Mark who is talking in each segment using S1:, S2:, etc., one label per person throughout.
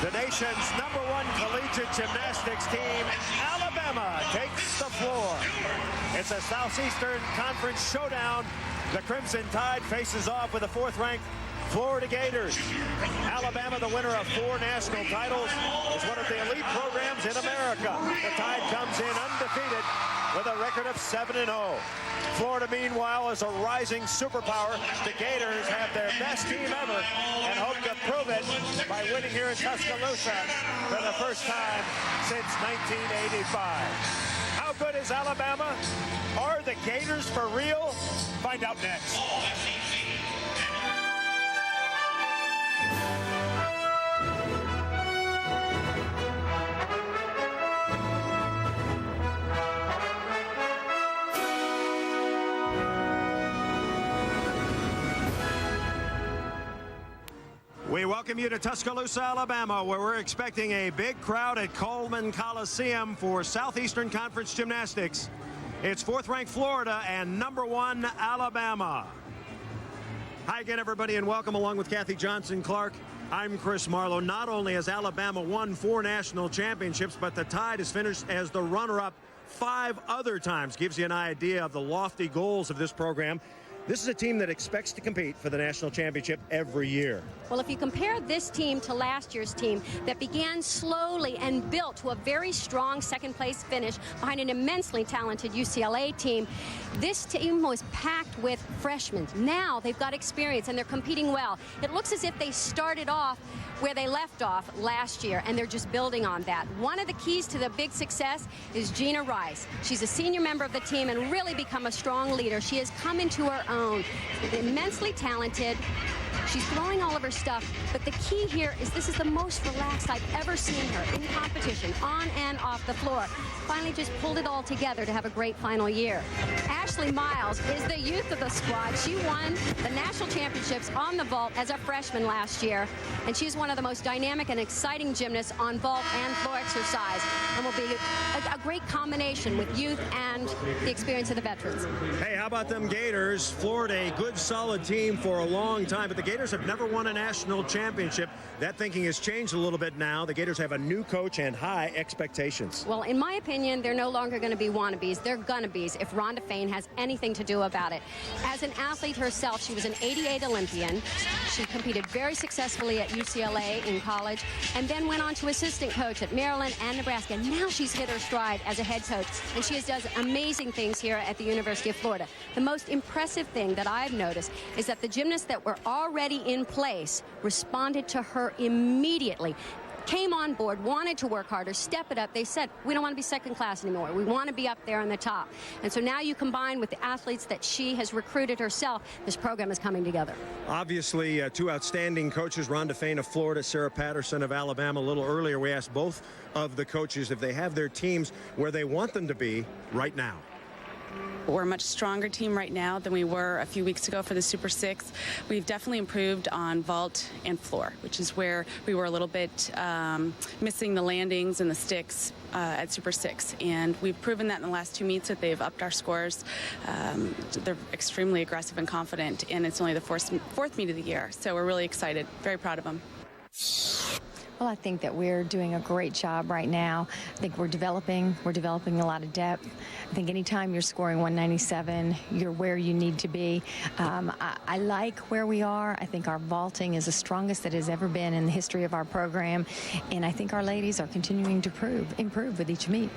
S1: The nation's #1 collegiate gymnastics team, Alabama, takes the floor. It's a Southeastern Conference showdown. The Crimson Tide faces off with the 4th-ranked Florida Gators. Alabama, the winner of 4 national titles, is one of the elite programs in America. The Tide comes in undefeated with a record of 7-0. Florida, meanwhile, is a rising superpower. The Gators have their best team ever and hope to prove it by winning here in Tuscaloosa for the first time since 1985. How good is Alabama? Are the Gators for real? Find out next. We welcome you to Tuscaloosa, Alabama, where we're expecting a big crowd at Coleman Coliseum for Southeastern Conference Gymnastics. It's 4th-ranked Florida and #1 Alabama. Hi again, everybody, and welcome along with Kathy Johnson-Clark. I'm Chris Marlowe. Not only has Alabama won 4 national championships, but the Tide has finished as the runner-up 5 other times. Gives you an idea of the lofty goals of this program. This is a team that expects to compete for the national championship every year.
S2: Well, if you compare this team to last year's team that began slowly and built to a very strong second-place finish behind an immensely talented UCLA team, this team was packed with freshmen. Now they've got experience and they're competing well. It looks as if they started off where they left off last year, and they're just building on that. One of the keys to the big success is Gina Rice. She's a senior member of the team and really become a strong leader. She has come into her own. Immensely talented. She's throwing all of her stuff, but the key here is this is the most relaxed I've ever seen her in competition, on and off the floor. Finally just pulled it all together to have a great final year. Ashley Miles is the youth of the squad. She won the national championships on the vault as a freshman last year, and she's one of the most dynamic and exciting gymnasts on vault and floor exercise, and will be a great combination with youth and the experience of the veterans.
S1: Hey, how about them Gators? Florida, a good, solid team for a long time, but the Gators have never won a national championship. That thinking has changed a little bit now. The Gators have a new coach and high expectations.
S2: Well, in my opinion, they're no longer going to be wannabes. They're gonna-bees if Rhonda Fain has anything to do about it. As an athlete herself, she was an '88 Olympian. She competed very successfully at UCLA in college and then went on to assistant coach at Maryland and Nebraska. Now she's hit her stride as a head coach, and she does amazing things here at the University of Florida. The most impressive thing that I've noticed is that the gymnasts that were already in place responded to her immediately. Came on board, wanted to work harder, step it up. They said, we don't want to be second class anymore. We want to be up there on the top. And so now you combine with the athletes that she has recruited herself, this program is coming together.
S1: Obviously, 2 outstanding coaches, Rhonda Fain of Florida, Sarah Patterson of Alabama. A little earlier, we asked both of the coaches if they have their teams where they want them to be right now.
S3: We're a much stronger team right now than we were a few weeks ago for the Super 6. We've definitely improved on vault and floor, which is where we were a little bit missing the landings and the sticks at Super 6. And we've proven that in the last 2 meets that they've upped our scores. They're extremely aggressive and confident, and it's only the fourth meet of the year. So we're really excited, very proud of them.
S4: Well, I think that we're doing a great job right now. I think we're developing a lot of depth. I think anytime you're scoring 197, you're where you need to be. I like where we are. I think our vaulting is the strongest that has ever been in the history of our program, and I think our ladies are continuing to improve with each meet.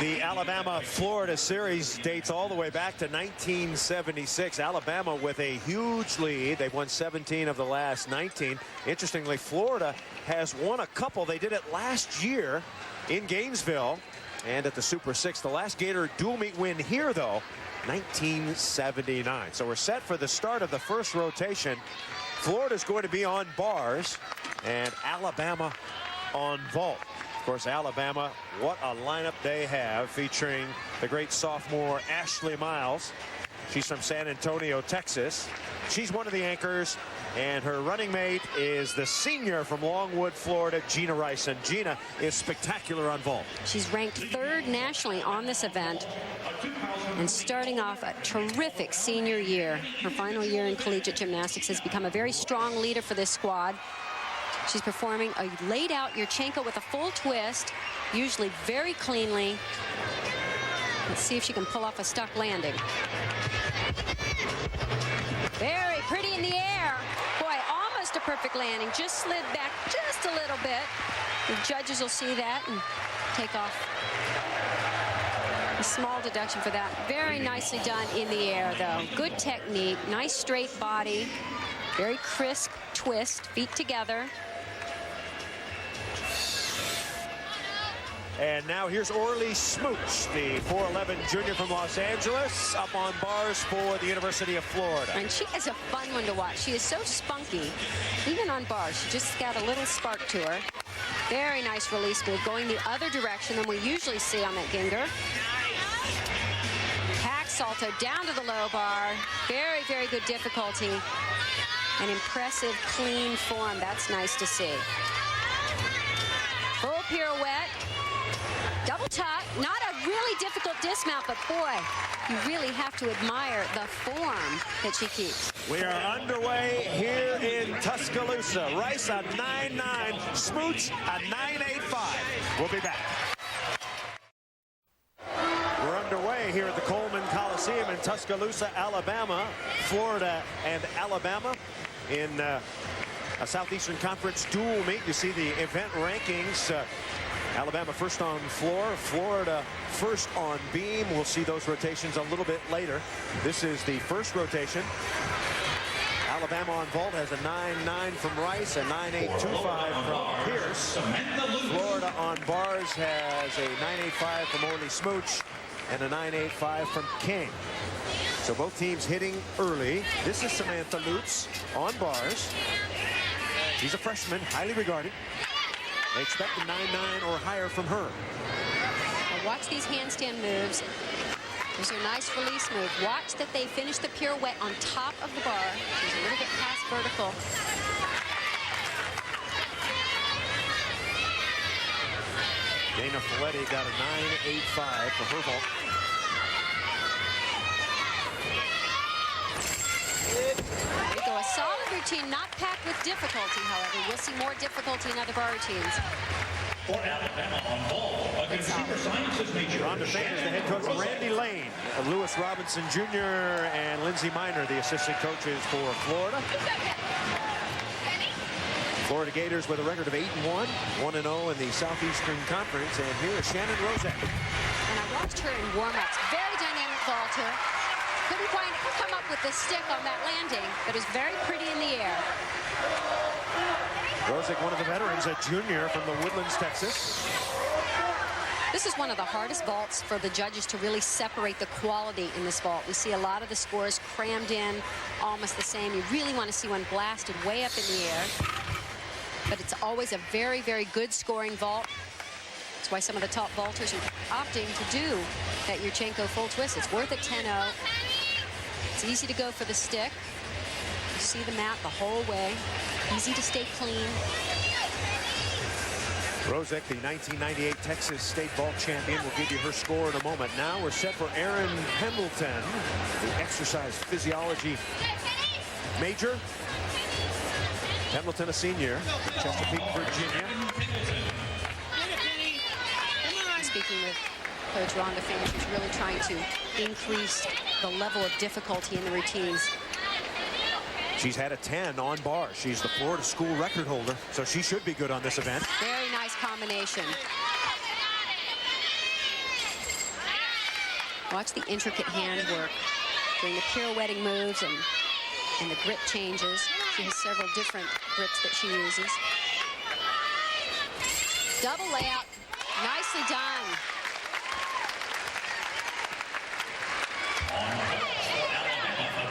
S1: The Alabama-Florida series dates all the way back to 1976. Alabama with a huge lead. They've won 17 of the last 19. Interestingly, Florida has won a couple. They did it last year in Gainesville and at the Super 6. The last Gator dual meet win here, though, 1979. So we're set for the start of the first rotation. Florida's going to be on bars and Alabama on vault. Of course, Alabama, what a lineup they have, featuring the great sophomore Ashley Miles. She's from San Antonio, Texas. She's one of the anchors, and her running mate is the senior from Longwood, Florida, Gina Rice. And Gina is spectacular on vault.
S2: She's ranked 3rd nationally on this event and starting off a terrific senior year. Her final year in collegiate gymnastics has become a very strong leader for this squad. She's performing a laid-out Yurchenko with a full twist, usually very cleanly. Let's see if she can pull off a stuck landing. Very pretty in the air. Boy, almost a perfect landing. Just slid back just a little bit. The judges will see that and take off a small deduction for that. Very nicely done in the air, though. Good technique, nice straight body, very crisp twist, feet together.
S1: And now here's Orly Smooch, the 4'11 junior from Los Angeles, up on bars for the University of Florida.
S2: And she is a fun one to watch. She is so spunky, even on bars. She just got a little spark to her. Very nice release move, going the other direction than we usually see on that Ginger. Hack salto down to the low bar. Very, very good difficulty. An impressive, clean form. That's nice to see. Full pirouette. Double tuck, not a really difficult dismount, but boy, you really have to admire the form that she keeps.
S1: We are underway here in Tuscaloosa. Rice a 9.9, Smooch a 9.85. We'll be back. We're underway here at the Coleman Coliseum in Tuscaloosa, Alabama. Florida and Alabama in a Southeastern Conference dual meet. You see the event rankings. Alabama first on floor, Florida first on beam. We'll see those rotations a little bit later. This is the first rotation. Alabama on vault has a 9.9 from Rice, a 9.825 from Pierce. Florida on bars has a 9.85 from Orly Smooch and a 9.85 from King. So both teams hitting early. This is Samantha Lutz on bars. She's a freshman, highly regarded. They expect a 9.9 or higher from her.
S2: Now watch these handstand moves. There's a nice release move. Watch that they finish the pirouette on top of the bar. She's a little bit past vertical.
S1: Dana Folletti got a 9.85 for her vault.
S2: There you go, a solid routine, not packed with difficulty, however. You'll see more difficulty in other bar routines.
S5: For Alabama on ball against Super Sciences major.
S1: Rhonda Fain is the head coach. Randy Lane, Lewis Robinson Jr., and Lindsey Minor, the assistant coaches for Florida. Florida Gators with a record of 8-1, 1-0 in the Southeastern Conference. And here is Shannon Rozak.
S2: And I watched her in warm-ups. Very dynamic vaulter. Couldn't quite come up with the stick on that landing, but is very pretty in the air.
S1: Rozak, one of the veterans, a junior from the Woodlands, Texas.
S2: This is one of the hardest vaults for the judges to really separate the quality in this vault. We see a lot of the scores crammed in, almost the same. You really want to see one blasted way up in the air. But it's always a very, very good scoring vault. That's why some of the top vaulters are opting to do that Yurchenko full twist. It's worth a 10-0. It's easy to go for the stick. You see the mat the whole way. Easy to stay clean.
S1: Rozak, the 1998 Texas State Vault champion, will give you her score in a moment. Now we're set for Erin Pendleton, the exercise physiology major. Pendleton, a senior, Chesapeake, Virginia.
S2: Speaking with Coach Rhonda Fain, she's really trying to increase the level of difficulty in the routines.
S1: She's had a 10 on bar. She's the Florida school record holder, so she should be good on this event.
S2: Very nice combination. Watch the intricate handwork during the pirouetting moves and the grip changes. She has several different grips that she uses. Double layout, nicely done.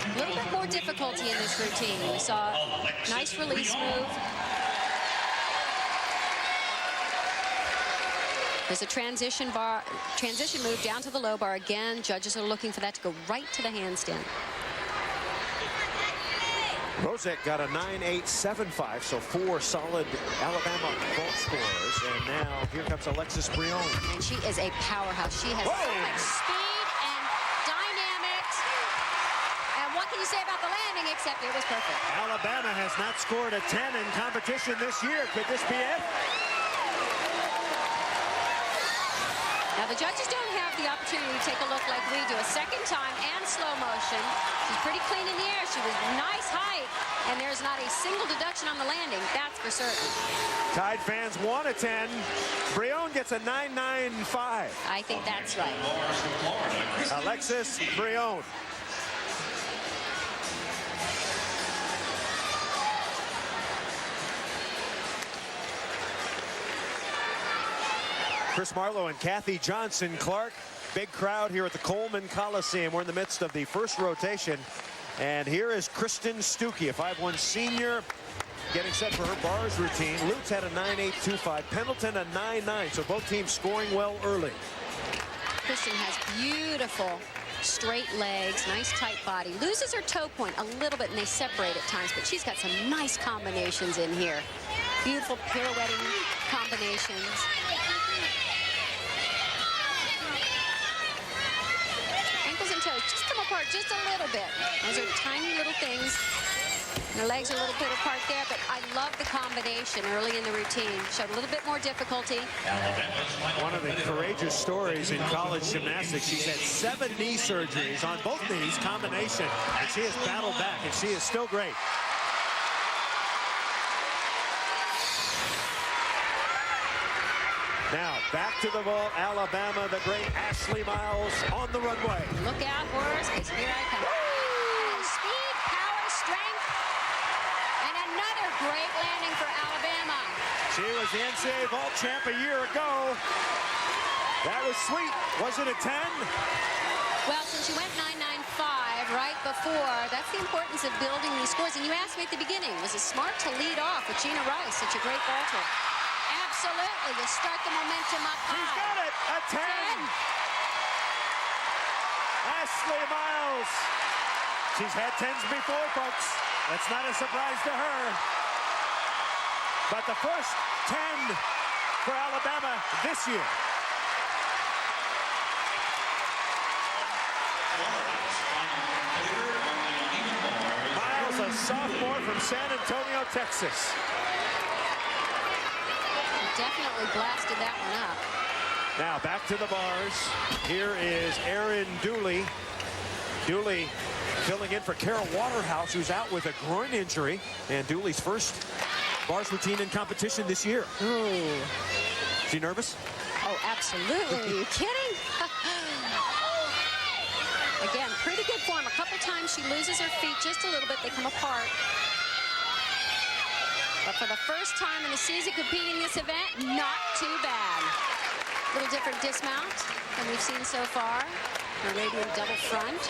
S2: A little bit more difficulty in this routine. We saw a nice release move. There's a transition move down to the low bar. Again, judges are looking for that to go right to the handstand.
S1: Rozak got a 9.875, so 4 solid Alabama vault scores. And now here comes Alexis Brion.
S2: And she is a powerhouse. She has so much speed and dynamics. And what can you you say about the landing, except it was perfect.
S1: Alabama has not scored a 10 in competition this year. Could this be it?
S2: Now, the judges don't have the opportunity to take a look like we do. A second time and slow motion. She's pretty clean in the air. She was nice height. And there's not a single deduction on the landing. That's for certain.
S1: Tide fans want a 10. Brion gets a 9.95.
S2: I think that's right.
S1: Alexis Brion. Chris Marlowe and Kathy Johnson Clark. Big crowd here at the Coleman Coliseum. We're in the midst of the first rotation. And here is Kristen Stuckey, a 5'1 senior, getting set for her bars routine. Lutz had a 9.825. Pendleton a 9.9. So both teams scoring well early.
S2: Kristen has beautiful straight legs, nice tight body. Loses her toe point a little bit and they separate at times, but she's got some nice combinations in here. Beautiful pirouetting combinations. Ankles and toes just come apart just a little bit. Those are tiny little things. And her legs are a little bit apart there, but I love the combination early in the routine. Showed a little bit more difficulty.
S1: One of the courageous stories in college gymnastics. She's had 7 knee surgeries on both knees, combination, and she has battled back, and she is still great. Now, back to the vault, Alabama, the great Ashley Miles on the runway.
S2: Look out, Horace, because here I come. Speed, power, strength, and another great landing for Alabama.
S1: She was the NCAA vault champ a year ago. That was sweet. Was it a 10?
S2: Well, since she went 9.95 right before, that's the importance of building these scores. And you asked me at the beginning, was it smart to lead off with Gina Rice, such a great vaulter? Absolutely. You start the momentum up high.
S1: She's got it. A 10. Ashley Miles. She's had 10s before, folks. That's not a surprise to her. But the first 10 for Alabama this year. Miles, a sophomore from San Antonio, Texas.
S2: Definitely blasted that one up.
S1: Now back to the bars. Here is Erin Dooley. Dooley filling in for Carol Waterhouse, who's out with a groin injury. And Dooley's first bars routine in competition this year.
S2: Ooh.
S1: She nervous?
S2: Oh, absolutely. Are you kidding? Again, pretty good form. A couple times she loses her feet just a little bit. They come apart. But for the first time in the season competing this event, not too bad. A little different dismount than we've seen so far. Her radiant double front.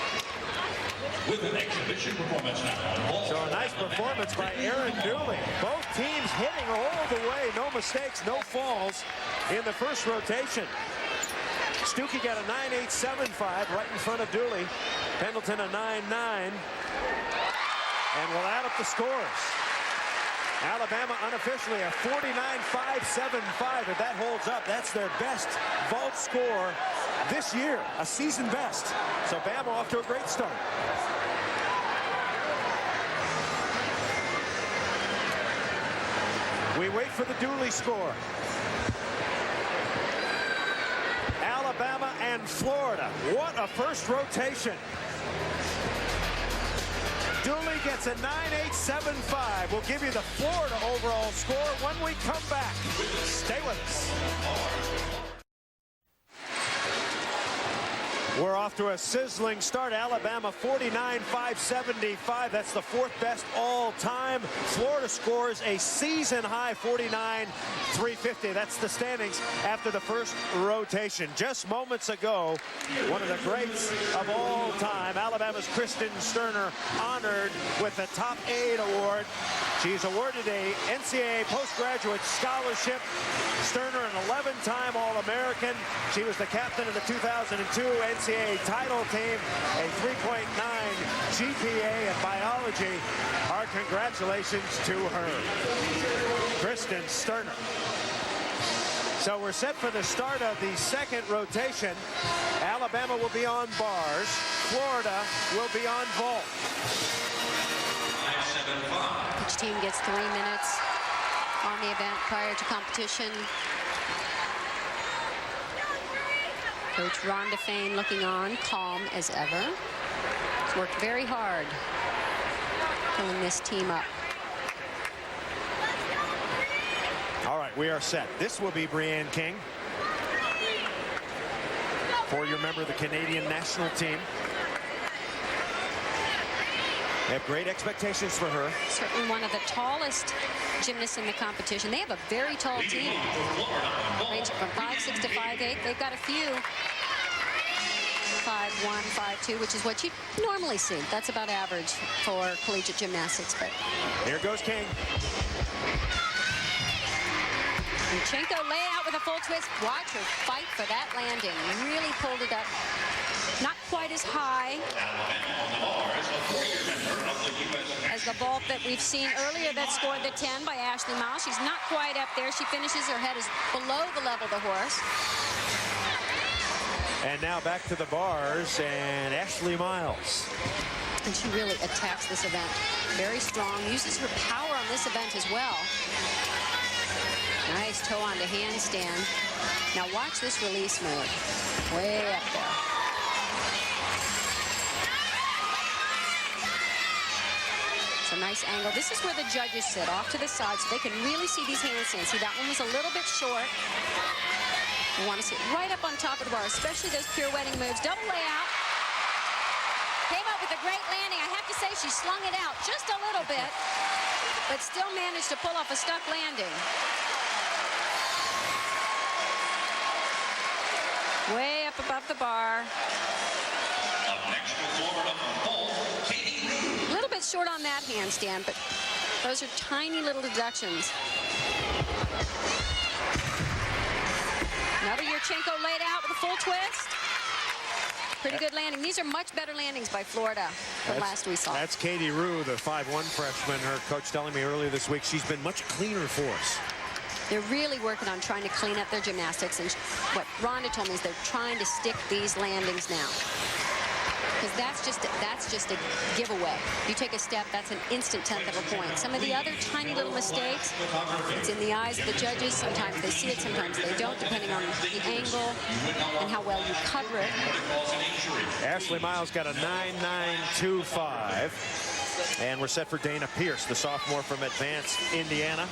S5: With an exhibition performance now.
S1: So a nice performance by Erin Dooley. Both teams hitting all the way. No mistakes, no falls in the first rotation. Stuckey got a 9.875 right in front of Dooley. Pendleton a 9.9. And we'll add up the scores. Alabama unofficially a 49.575. If that holds up, that's their best vault score this year, a season best. So Bama off to a great start. We wait for the Dooley score. Alabama and Florida. What a first rotation. Dooley gets a 9.875. We'll give you the Florida overall score when we come back. Stay with us. We're off to a sizzling start. Alabama 49.575. That's the 4th best all time. Florida scores a season high 49.350. That's the standings after the first rotation. Just moments ago, one of the greats of all time, Alabama's Kristen Sterner, honored with the Top 8 award. She's awarded a NCAA postgraduate scholarship. Sterner, an 11-time All-American. She was the captain of the 2002 NCAA title team, a 3.9 GPA in biology. Our congratulations to her. Kristen Sterner. So we're set for the start of the second rotation. Alabama will be on bars. Florida will be on vault.
S2: Each team gets 3 minutes on the event prior to competition. Coach Rhonda Fain looking on, calm as ever. He's worked very hard pulling this team up.
S1: All right, we are set. This will be Brianne King. 4-year member of the Canadian national team. They have great expectations for her.
S2: Certainly one of the tallest gymnasts in the competition. They have a very tall team, ranging from 5'6" to 5'8". They've got a few 5'1", 5'2", which is what you normally see. That's about average for collegiate gymnastics. But
S1: here goes King.
S2: Yunchenko lay out with a full twist. Watch her fight for that landing. Really pulled it up. Not quite as high as the vault that we've seen earlier that scored the 10 by Ashley Miles. She's not quite up there. She finishes, her head is below the level of the horse.
S1: And now back to the bars and Ashley Miles.
S2: And she really attacks this event. Very strong, uses her power on this event as well. Nice toe on to handstand. Now watch this release move. Way up there. It's a nice angle. This is where the judges sit, off to the side, so they can really see these handstands. See, that one was a little bit short. You want to sit right up on top of the bar, especially those pirouetting moves. Double layout. Came up with a great landing. I have to say she slung it out just a little bit, but still managed to pull off a stuck landing. Way up above the bar.
S5: Up next to Florida from Bolt, Katie Rue.
S2: A little bit short on that handstand, but those are tiny little deductions. Another Yunchenko laid out with a full twist. Pretty good landing. These are much better landings by Florida than last we saw.
S1: That's Katie Rue, the 5'1" freshman. Her coach telling me earlier this week she's been much cleaner for us.
S2: They're really working on trying to clean up their gymnastics, and what Rhonda told me is they're trying to stick these landings now. Because that's just a giveaway. You take a step, that's an instant 10th of a point. Some of the other tiny little mistakes, it's in the eyes of the judges. Sometimes they see it, sometimes they don't, depending on the angle and how well you cover it.
S1: Ashley Miles got a 9.925. And we're set for Dana Pierce, the sophomore from Advance, Indiana.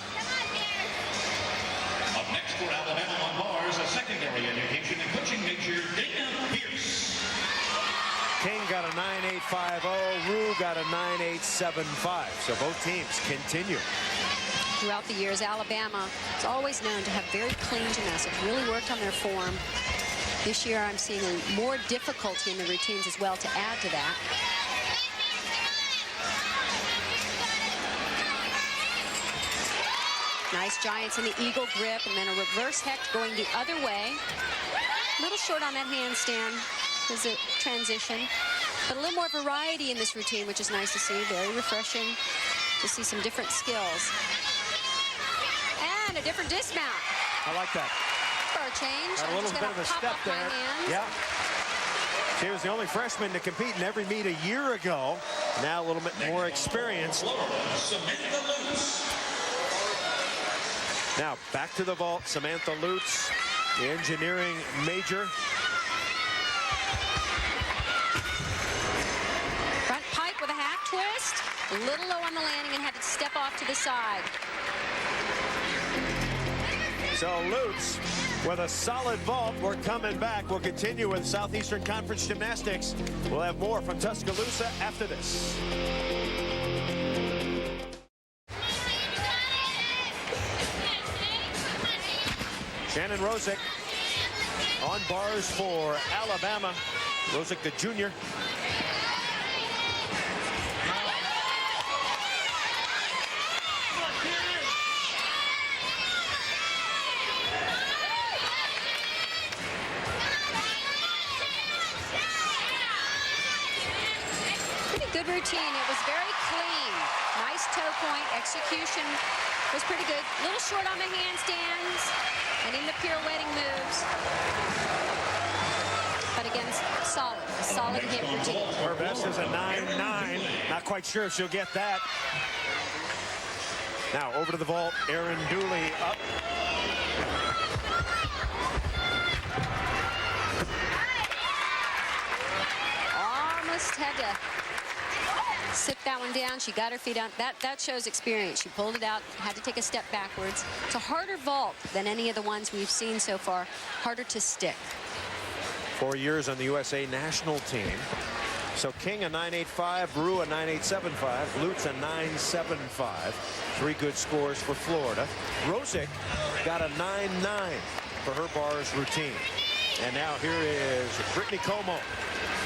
S5: Up next for Alabama on bars, a secondary education and coaching major, Dana Pierce.
S1: King got a 9.850. Rue got a 9.875. So both teams continue.
S2: Throughout the years, Alabama is always known to have very clean gymnastics, really worked on their form. This year, I'm seeing more difficulty in the routines as well to add to that. Nice Giants in the eagle grip, and then a reverse hecht going the other way. A little short on that handstand as a transition, but a little more variety in this routine, which is nice to see. Very refreshing to see some different skills. And a different dismount.
S1: I like that.
S2: For a change.
S1: Got a little bit of a step there. Yeah. She was the only freshman to compete in every meet a year ago. Now a little bit more experience. Now back to the vault, Samantha Lutz, the engineering major.
S2: Front pipe with a half twist. A little low on the landing and had to step off to the side.
S1: So Lutz with a solid vault. We're coming back. We'll continue with Southeastern Conference Gymnastics. We'll have more from Tuscaloosa after this. Shannon Rosick on bars for Alabama. Rosick, the junior.
S2: Pretty good routine. It was very clean. Nice toe point. Execution was pretty good. A little short on the handstands and in the pirouetting moves. But But again, solid. A solid hit routine.
S1: Her best is a 9-9. Not quite sure if she'll get that. Now over to the vault. Erin Dooley up.
S2: Almost had to sit that one down. She got her feet on. That shows experience. She pulled it out, had to take a step backwards. It's a harder vault than any of the ones we've seen so far. Harder to stick.
S1: 4 years on the USA national team. So King a 9.85, Rue a 9.875, Lutz a 9.75. 3 good scores for Florida. Rosick got a 9.9 for her bars routine. And now here is Brittany Como,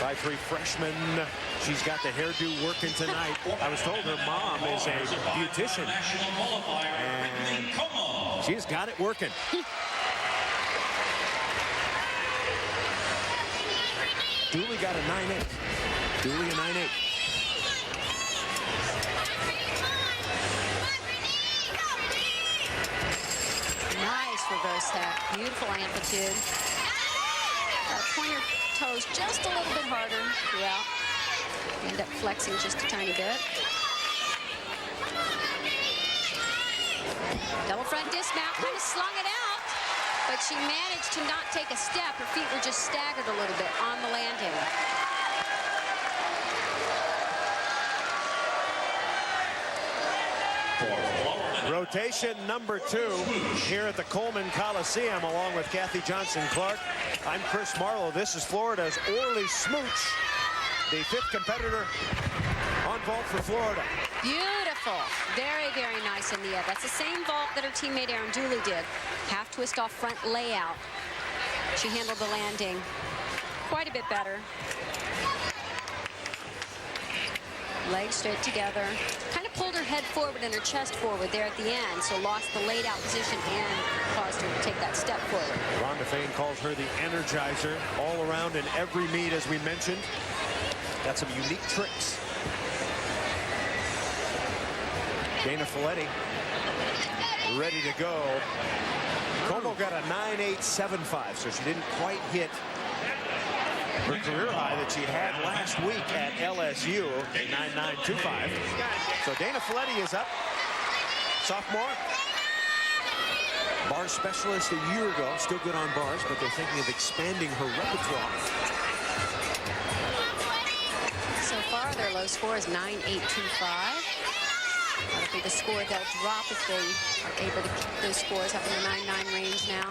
S1: 5'3" freshman. She's got the hairdo working tonight. I was told her mom is a beautician, and she's got it working. Dooley got a 9.8. Dooley a 9.8.
S2: Nice reverse hack. Beautiful amplitude. Point your toes just a little bit harder. Yeah. End up flexing just a tiny bit. Double front dismount, kind of slung it out, but she managed to not take a step. Her feet were just staggered a little bit on the landing.
S1: Rotation number 2 here at the Coleman Coliseum, along with Kathy Johnson-Clark. I'm Chris Marlowe. This is Florida's Orly Smooch, the 5th competitor on vault for Florida.
S2: Beautiful. Very, very nice in the air. That's the same vault that her teammate Erin Dooley did. Half twist off front layout. She handled the landing quite a bit better. Legs straight together. Kind of pulled her head forward and her chest forward there at the end, so lost the laid out position and caused her to take that step forward.
S1: Rhonda Fain calls her the Energizer, all around in every meet, as we mentioned. Got some unique tricks. Dana Folletti ready to go. Como got a 9.875, so she didn't quite hit her career high that she had last week at LSU, 9.925. So Dana Folletti is up. Sophomore. Bar specialist a year ago. Still good on bars, but they're thinking of expanding her repertoire.
S2: So far, their low score is 9.825. That'll be the score they'll drop if they are able to keep those scores up in the 9.9 range now.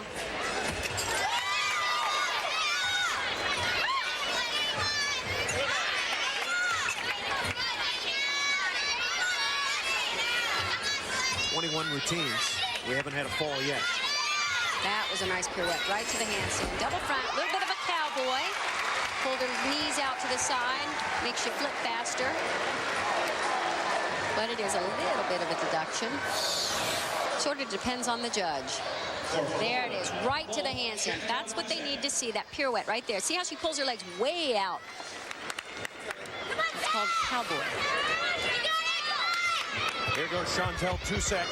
S1: Routines. We haven't had a fall yet.
S2: That was a nice pirouette right to the handstand. Double front, a little bit of a cowboy. Pulled her knees out to the side, makes you flip faster. But it is a little bit of a deduction. Sort of depends on the judge. There it is, right to the handstand. That's what they need to see, that pirouette right there. See how she pulls her legs way out. It's called cowboy.
S1: Here goes Chantel Tusek.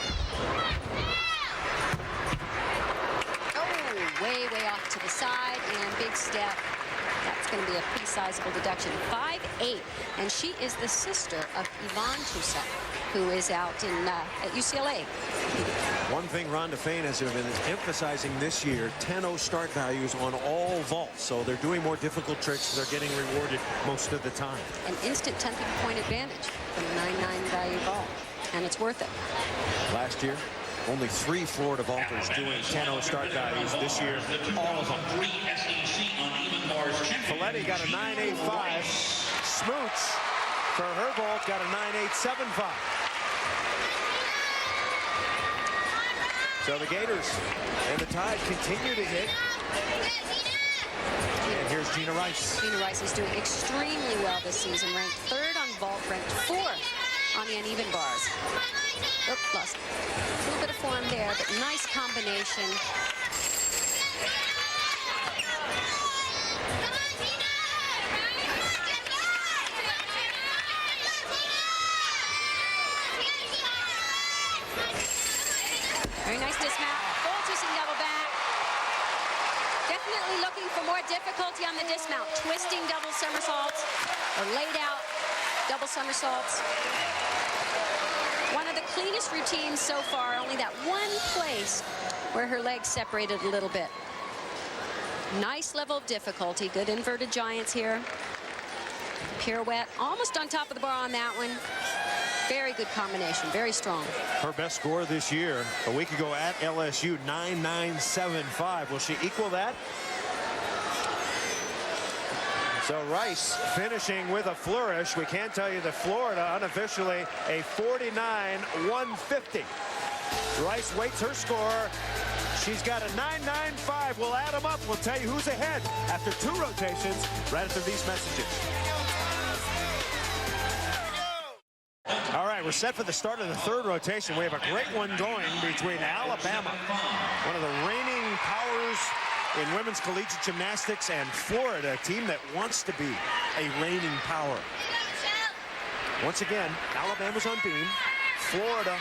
S2: Oh, way off to the side and big step. That's going to be a pretty sizable deduction. 5'8", and she is the sister of Yvonne Tusek, who is out in at UCLA.
S1: One thing Rhonda Fain has been emphasizing this year, 10-0 start values on all vaults. So they're doing more difficult tricks. They're getting rewarded most of the time.
S2: An instant 10th of a point advantage from a 9.9 value vault. And it's worth it. Last year,
S1: only 3 Florida vaulters doing 10-0 start values. This year, all of them. Folletti got a 9.85. Smooch for her vault got a 9.875. So the Gators and the Tide continue to hit. And here's Gina Rice.
S2: Gina Rice is doing extremely well this season, ranked 3rd on vault, ranked 4th on the uneven bars. Oops, lost a little bit of form there, but nice combination. Very nice dismount. Full twisting double back. Definitely looking for more difficulty on the dismount. Twisting double somersaults or laid out double somersaults. One of the cleanest routines so far, only that one place where her legs separated a little bit. Nice level of difficulty. Good inverted giants here. Pirouette, almost on top of the bar on that one. Very good combination, very strong.
S1: Her best score this year, a week ago at LSU, 9.975. Will she equal that? So Rice finishing with a flourish. We can tell you that Florida unofficially a 49.150. Rice waits her score. She's got a 9.95. We'll add them up. We'll tell you who's ahead after 2 rotations right after these messages. All right, we're set for the start of the 3rd rotation. We have a great one going between Alabama, one of the reigning powers in women's collegiate gymnastics, and Florida, a team that wants to be a reigning power. Once again, Alabama's on beam, Florida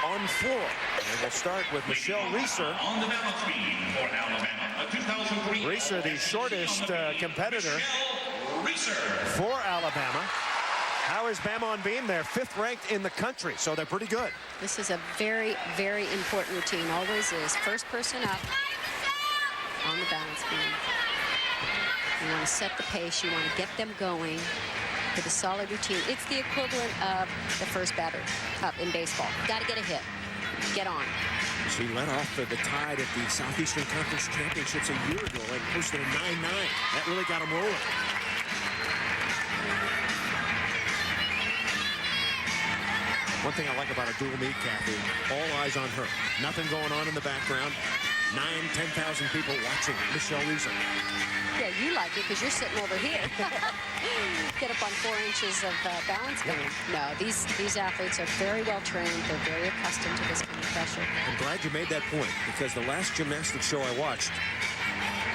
S1: on floor. And we'll start with Michelle Reeser.
S5: On the balance beam for Alabama, a 2003.
S1: Reeser, the shortest competitor
S5: Reeser
S1: for Alabama. How is Bama on beam? They're 5th ranked in the country, so they're pretty good.
S2: This is a very, very important routine. Always is. First person up on the balance beam. You want to set the pace. You want to get them going with a solid routine. It's the equivalent of the first batter up in baseball. Got to get a hit. Get on.
S6: She led off the Tide at the Southeastern Conference Championships a year ago and posted a 9.9. That really got them rolling. One thing I like about a dual meet, Kathy, all eyes on her. Nothing going on in the background. 9,000-10,000 people watching Michelle Reeser.
S2: Yeah, you like it because you're sitting over here. Get up on 4 inches of balance beam. No, these athletes are very well trained. They're very accustomed to this kind of pressure.
S6: I'm glad you made that point, because the last gymnastics show I watched,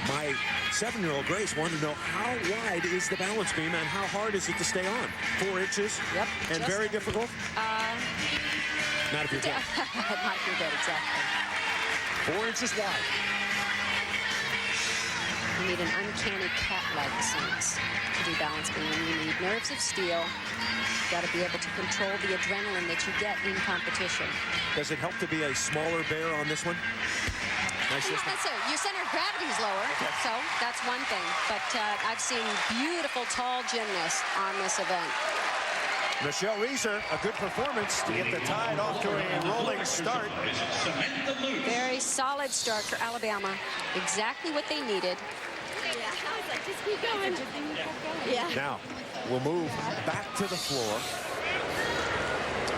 S6: my 7-year-old Grace wanted to know how wide is the balance beam and how hard is it to stay on. 4 inches?
S2: Yep.
S6: And very difficult? Not if you're dead.
S2: Not if you're dead, exactly.
S6: 4 inches wide.
S2: You need an uncanny cat-like sense to do balance beam. You need nerves of steel. You've got to be able to control the adrenaline that you get in competition.
S6: Does it help to be a smaller bear on this one? Nice
S2: Not necessarily. Your center of gravity is lower, so that's one thing. But I've seen beautiful tall gymnasts on this event.
S1: Michelle Reeser, a good performance to get the Tide off to a rolling start.
S2: Very solid start for Alabama. Exactly what they needed.
S7: Yeah, I was like, just keep going. Yeah.
S1: Now, we'll move back to the floor.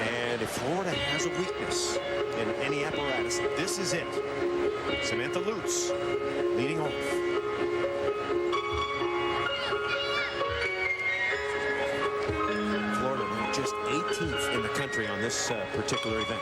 S1: And if Florida has a weakness in any apparatus, this is it. Samantha Lutz leading off. Florida now just 18th in the country on this particular event.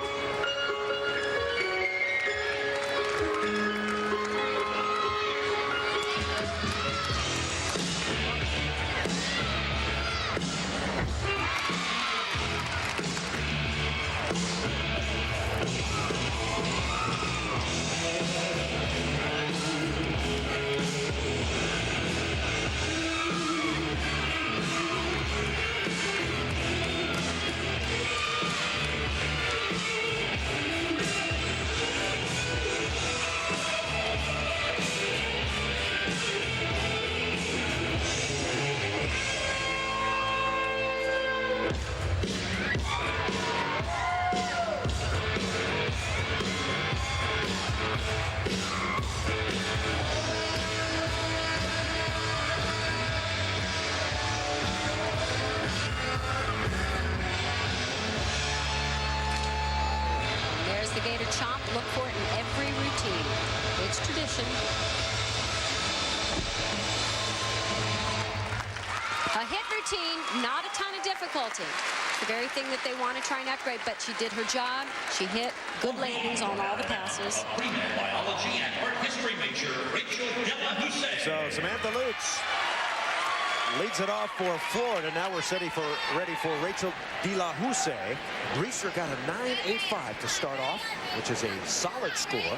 S2: Look for it in every routine. It's tradition. A hit routine, not a ton of difficulty. The very thing that they want to try and upgrade, but she did her job. She hit good landings on all the passes.
S5: Biology and art history major Rachel Delahoussaye.
S1: So Samantha Lutz leads it off for Florida. Now we're ready for Rachel Delahoussaye. Reeser got a 9.85 to start off, which is a solid score.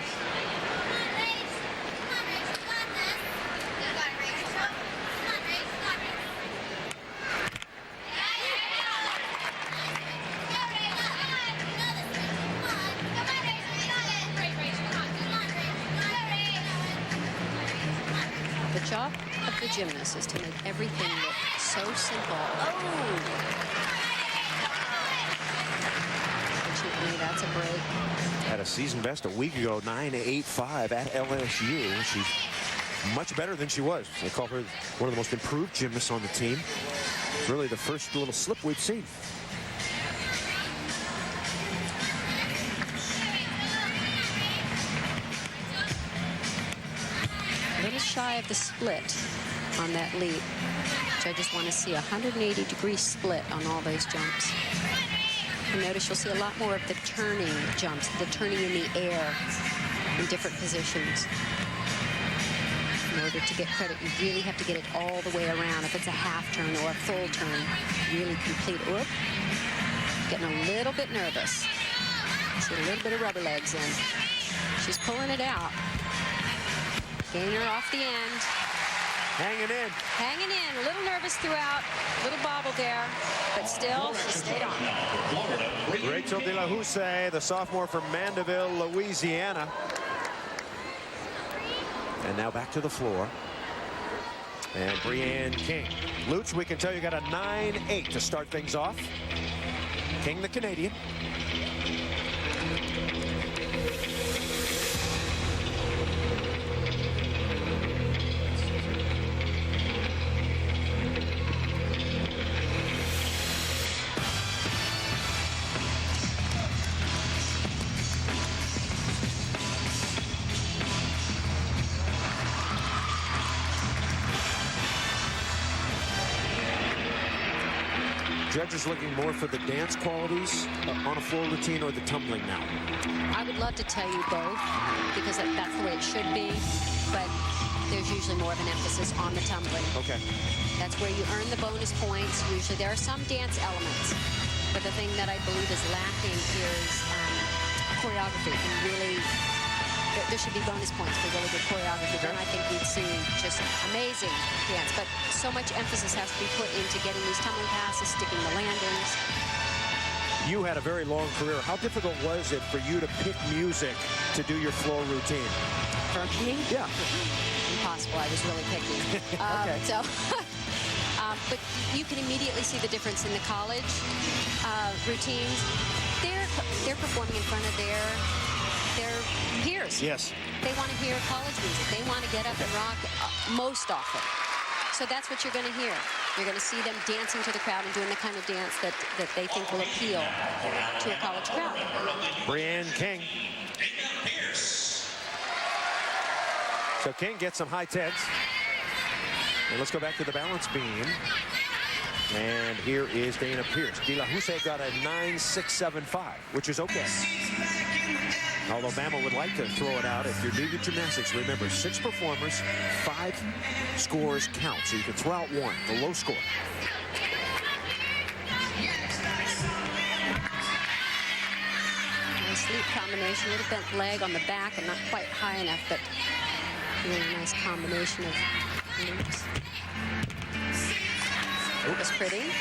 S2: The job of the gymnast is to make everything look so simple. Oh! Fortunately, that's a break.
S6: Had a season best a week ago, 9.85 at LSU. She's much better than she was. They call her one of the most improved gymnasts on the team. It's really the first little slip we've seen.
S2: A little shy of the split on that leap. Judges want to see a 180-degree split on all those jumps. And notice you'll see a lot more of the turning jumps, the turning in the air in different positions. In order to get credit, you really have to get it all the way around. If it's a half turn or a full turn, really complete. Whoop. Getting a little bit nervous. See a little bit of rubber legs in. She's pulling it out. Getting her off the end.
S1: Hanging in.
S2: Hanging in. A little nervous throughout. A little bobble there. But still, she stayed on.
S1: Rachel De La Houssaye, the sophomore from Mandeville, Louisiana. And now back to the floor. And Brianne King. Lutz, we can tell you got a 9-8 to start things off. King, the Canadian. Judges looking more for the dance qualities on a floor routine or the tumbling now?
S2: I would love to tell you both because that's the way it should be, but there's usually more of an emphasis on the tumbling.
S1: Okay.
S2: That's where you earn the bonus points. Usually there are some dance elements, but the thing that I believe is lacking is choreography. And really, there should be bonus points for really good choreography. Then I think we'd see just amazing dance. But so much emphasis has to be put into getting these tumbling passes, sticking the landings.
S1: You had a very long career. How difficult was it for you to pick music to do your floor routine?
S2: For me?
S1: Yeah.
S2: Impossible. I was really picky.
S1: Okay.
S2: But you can immediately see the difference in the college routines. They're performing in front of their peers.
S1: Yes.
S2: They want to hear college music. They want to get up and rock most often. So that's what you're going to hear. You're going to see them dancing to the crowd and doing the kind of dance that they think will appeal to a college crowd.
S1: Brianne King. So King gets some high tens. And let's go back to the balance beam. And here is Dana Pierce. De La Houssaye got a 9.675, which is okay. Although Bama would like to throw it out. If you're new to gymnastics, remember 6 performers, 5 scores count. So you can throw out 1, the low score.
S2: Nice leap combination, a little bent leg on the back and not quite high enough, but really nice combination of leaps. It was pretty.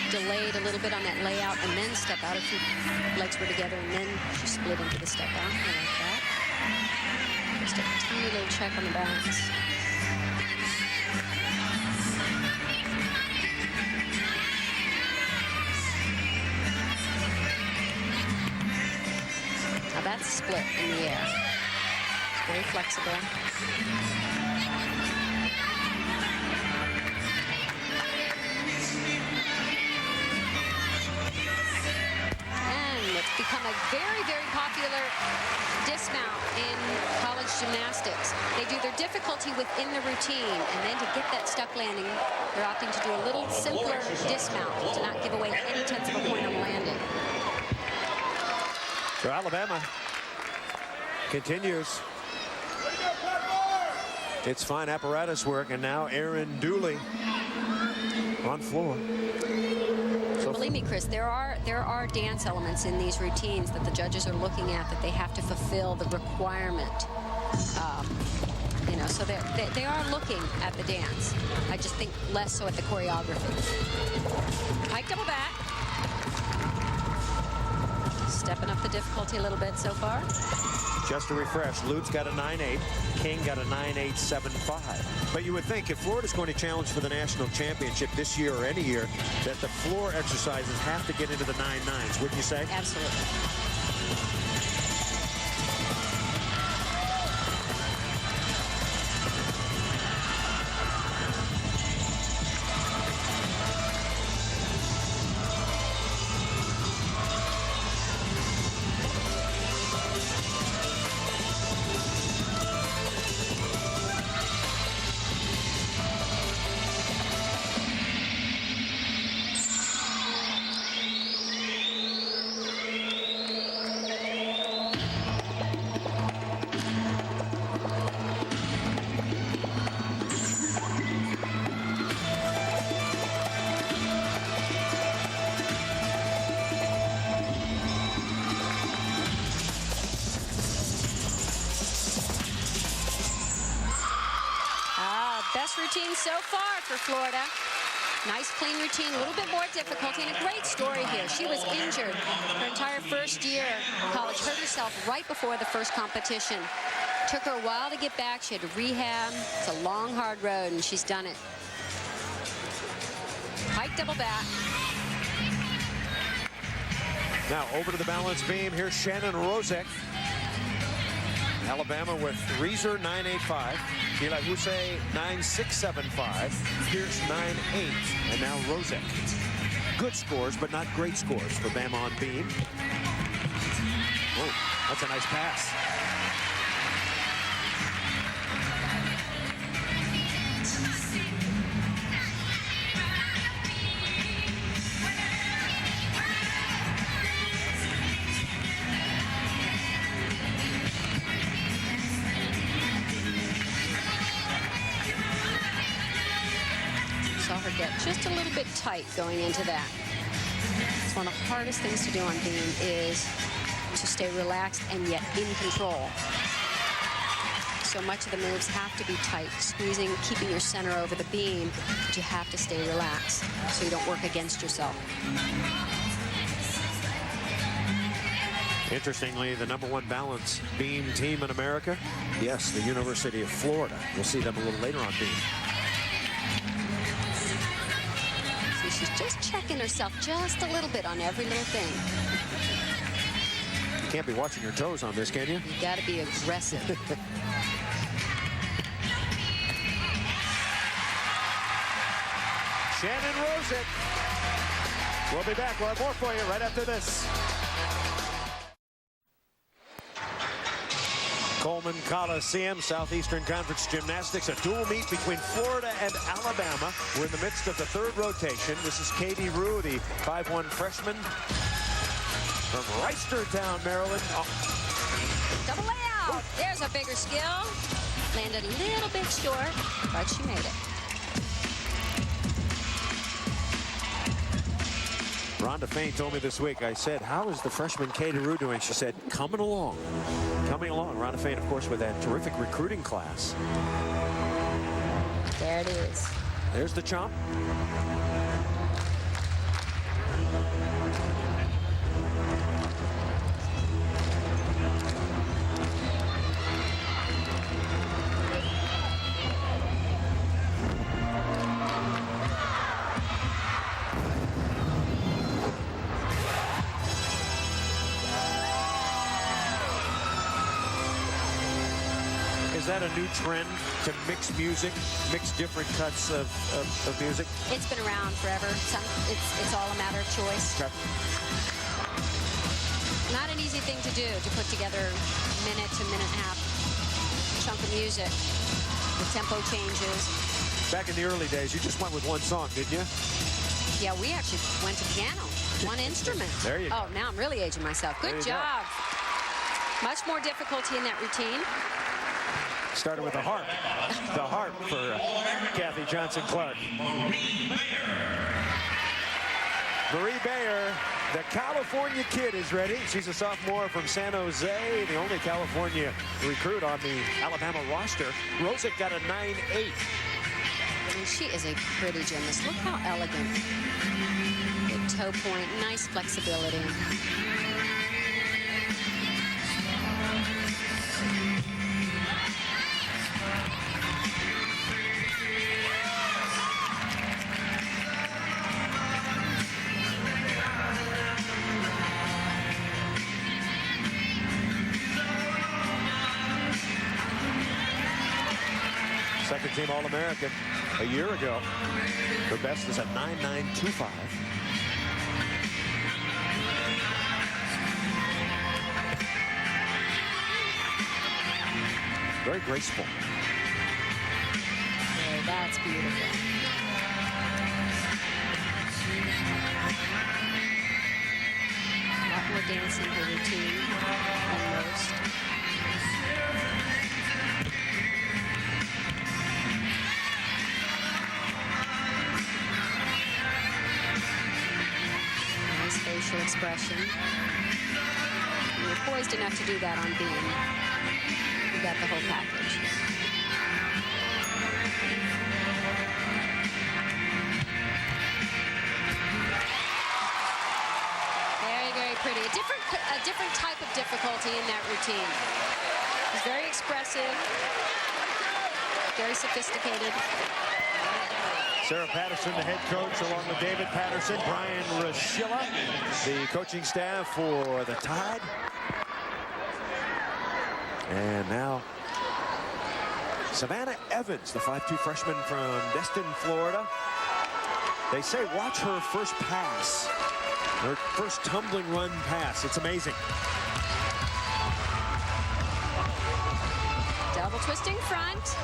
S2: Delayed a little bit on that layout and then step out. If her legs were together and then she split into the step out. I like that. Just a tiny little check on the balance. Now that's split in the air. It's very flexible. Become a very, very popular dismount in college gymnastics. They do their difficulty within the routine, and then to get that stuck landing, they're opting to do a little simpler dismount to not give away any tenths of a point on the landing.
S1: So Alabama continues its fine apparatus work, and now Erin Dooley on floor.
S2: Believe me, Chris, there are dance elements in these routines that the judges are looking at that they have to fulfill the requirement. So they are looking at the dance. I just think less so at the choreography. Pike double back. Stepping up the difficulty a little bit so far.
S6: Just to refresh, Lutz got a 9.8. King got a 9.875. But you would think if Florida's going to challenge for the national championship this year or any year, that the floor exercises have to get into the 9.9s, wouldn't you say?
S2: Absolutely. Best routine so far for Florida. Nice, clean routine, a little bit more difficulty, and a great story here. She was injured her entire first year in college, hurt herself right before the first competition. Took her a while to get back. She had to rehab. It's a long, hard road, and she's done it. Pike double back.
S6: Now over to the balance beam. Here's Shannon Rozek. Alabama with Reeser 9.85, Eli Husey 9.675, Pierce 9.8, and now Rozek. Good scores, but not great scores for Bama on beam. Oh, that's a nice pass.
S2: Saw her get just a little bit tight going into that. It's one of the hardest things to do on beam is to stay relaxed and yet in control. So much of the moves have to be tight, squeezing, keeping your center over the beam, but you have to stay relaxed so you don't work against yourself.
S6: Interestingly, the #1 balance beam team in America, yes, the University of Florida. We'll see them a little later on beam.
S2: She's just checking herself just a little bit on every little thing.
S6: You can't be watching your toes on this, can you?
S2: You got to be aggressive.
S1: Shannon Rozek. We'll be back. We'll have more for you right after this. Coleman Coliseum, Southeastern Conference Gymnastics, a dual meet between Florida and Alabama. We're in the midst of the third rotation. This is Katie Rue, the 5'1" freshman from Reisterstown, Maryland. Oh.
S2: Double layout. There's a bigger skill. Landed a little bit short, but she made it.
S6: Rhonda Fain told me this week, I said, how is the freshman Katie Rue doing? She said, coming along. Coming along. Rhonda Fain, of course, with that terrific recruiting class.
S2: There it is.
S6: There's the chomp. Is that a new trend to mix music, mix different cuts of music?
S2: It's been around forever. It's all a matter of choice.
S6: Okay.
S2: Not an easy thing to do, to put together minute to minute and a half chunk of music. The tempo changes.
S6: Back in the early days, you just went with one song, didn't you?
S2: Yeah, we actually went to piano, one instrument.
S6: There you go.
S2: Oh, now I'm really aging myself. Good job. Much more difficulty in that routine.
S6: Started with the harp. The harp for Kathy Johnson-Clark. Marie Bayer, the California kid, is ready. She's a sophomore from San Jose, the only California recruit on the Alabama roster. Rozek got a 9.8.
S2: And she is a pretty gymnast. Look how elegant. Good toe point, nice flexibility.
S6: second team All-American a year ago. Her best is a 9.925. Very graceful.
S2: Oh, that's beautiful. A lot more dance in her routine than most. Nice facial expression. And you're poised enough to do that on beam. You got the whole package. Very, very pretty. A different type of difficulty in that routine. It's very expressive, very sophisticated.
S1: Sarah Patterson, the head coach, along with David Patterson, Brian Rashilla, the coaching staff for the Tide. And now Savannah Evans, the 5'2" freshman from Destin, Florida. They say watch her first pass, her first tumbling run pass. It's amazing.
S2: Double twisting front.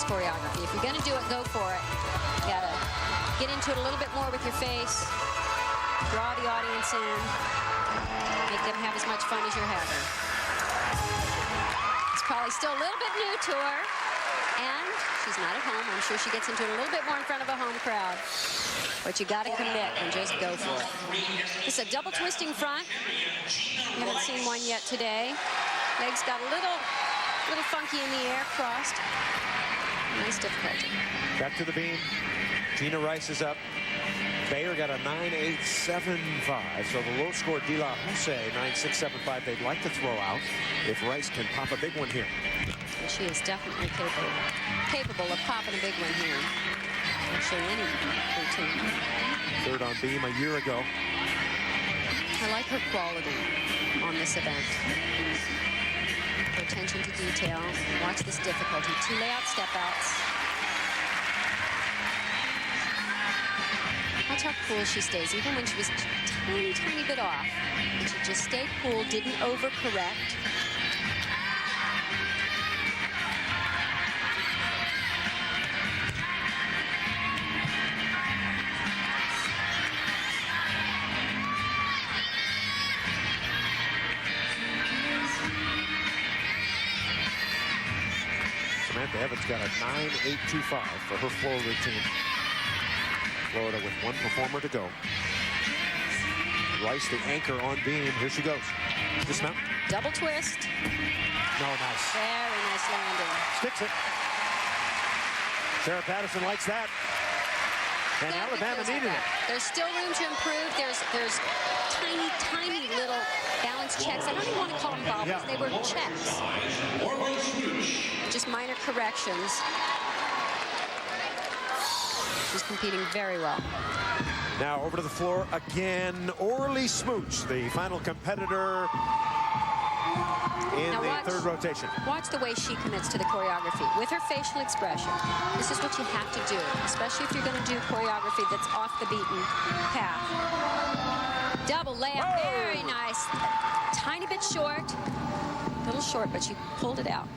S2: Choreography. If you're going to do it, go for it. You got to get into it a little bit more with your face. Draw the audience in. Make them have as much fun as you're having. It's probably still a little bit new to her. And she's not at home. I'm sure she gets into it a little bit more in front of a home crowd. But you got to commit and just go for it. It's a double twisting front. We haven't seen one yet today. Legs got a little funky in the air, crossed. Nice difficulty.
S1: Back to the beam. Gina Rice is up. Bayer got a 9.875. So the low score, De La Houssaye, 9.675. They'd like to throw out if Rice can pop a big one here.
S2: And she is definitely capable of popping a big one here. Actually, any routine.
S1: Third on beam a year ago.
S2: I like her quality on this event. Her attention to detail. Watch this difficulty. 2 layout step outs. Watch how cool she stays, even when she was a tiny bit off. And she just stayed cool, didn't overcorrect.
S1: Samantha Evans got a 9.825 for her floor routine. Florida with one performer to go. Rice, the anchor on beam. Here she goes. Dismount.
S2: Double twist.
S1: No, nice.
S2: Very nice landing.
S1: Sticks it. Sarah Patterson likes that. And
S2: Yeah,
S1: Alabama needed it.
S2: There's still room to improve. There's tiny little balance checks. I don't even want to call them bobbles.
S1: Yeah.
S2: They were checks. Just minor corrections. She's competing very well.
S1: Now over to the floor again. Orly Smooch, the final competitor in
S2: Now
S1: the third rotation.
S2: Watch the way she commits to the choreography with her facial expression. This is what you have to do, especially if you're going to do choreography that's off the beaten path. Double layup,
S1: Whoa.
S2: very nice. Tiny bit short, a little short, but she pulled it out.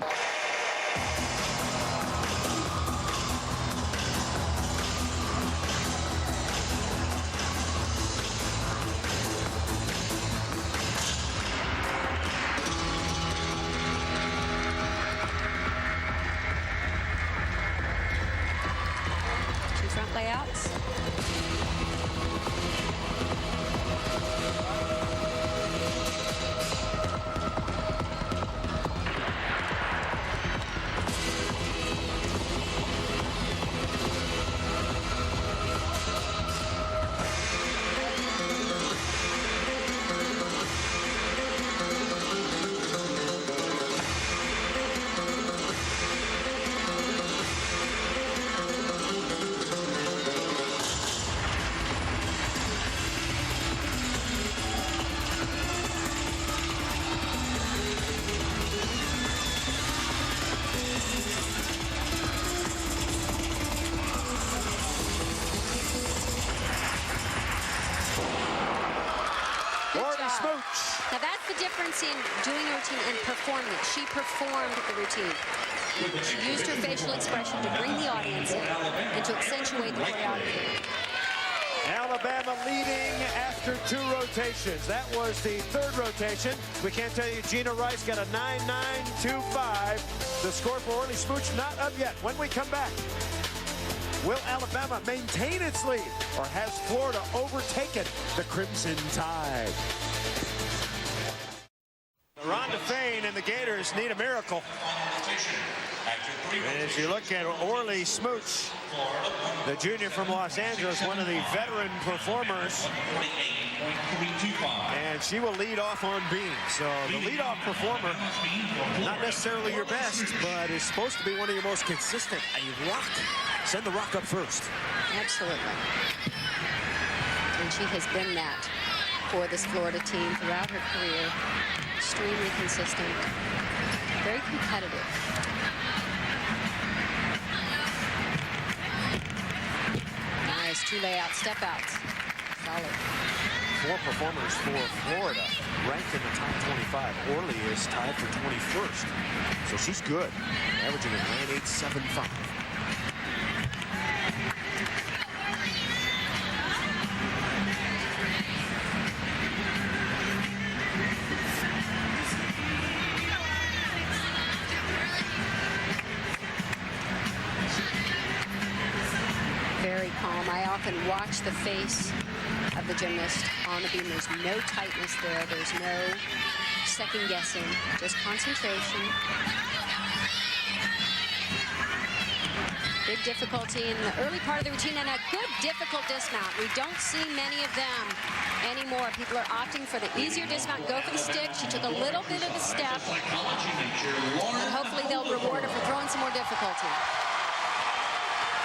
S2: watching and performing it. She performed the routine. She used her facial expression to bring the audience in and to accentuate the choreography.
S1: Alabama leading after 2 rotations. That was the 3rd rotation. We can't tell you Gina Rice got a 9.925. The score for Orly Smooch not up yet. When we come back, will Alabama maintain its lead, or has Florida overtaken the Crimson Tide? Rhonda Fain and the Gators need a miracle. And as you look at Orly Smooch, the junior from Los Angeles, one of the veteran performers, and she will lead off on beam. So the leadoff performer, not necessarily your best, but is supposed to be one of your most consistent. A rock. Send the rock up first.
S2: Absolutely. And she has been that for this Florida team throughout her career. Extremely consistent, very competitive. Nice 2 layouts, step outs. Solid.
S6: 4 performers for Florida ranked in the top 25. Orly is tied for 21st. So she's good, averaging a 9.875.
S2: Very calm. I often watch the face of the gymnast on the beam. There's no tightness there. There's no second guessing, just concentration. Big difficulty in the early part of the routine and a good difficult dismount. We don't see many of them anymore. People are opting for the easier dismount, go for the stick. She took a little bit of the step, and hopefully they'll reward her for throwing some more difficulty.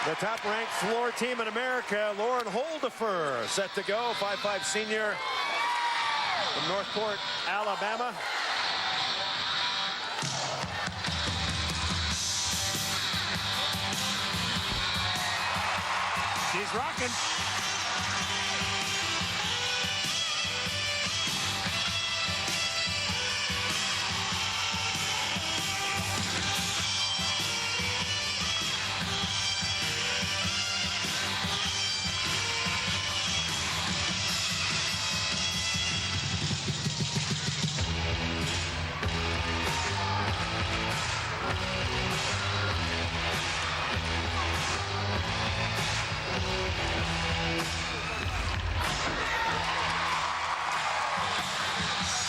S1: The top-ranked floor team in America, Lauren Holdefer, set to go. 5'5" senior from Northport, Alabama. She's rocking.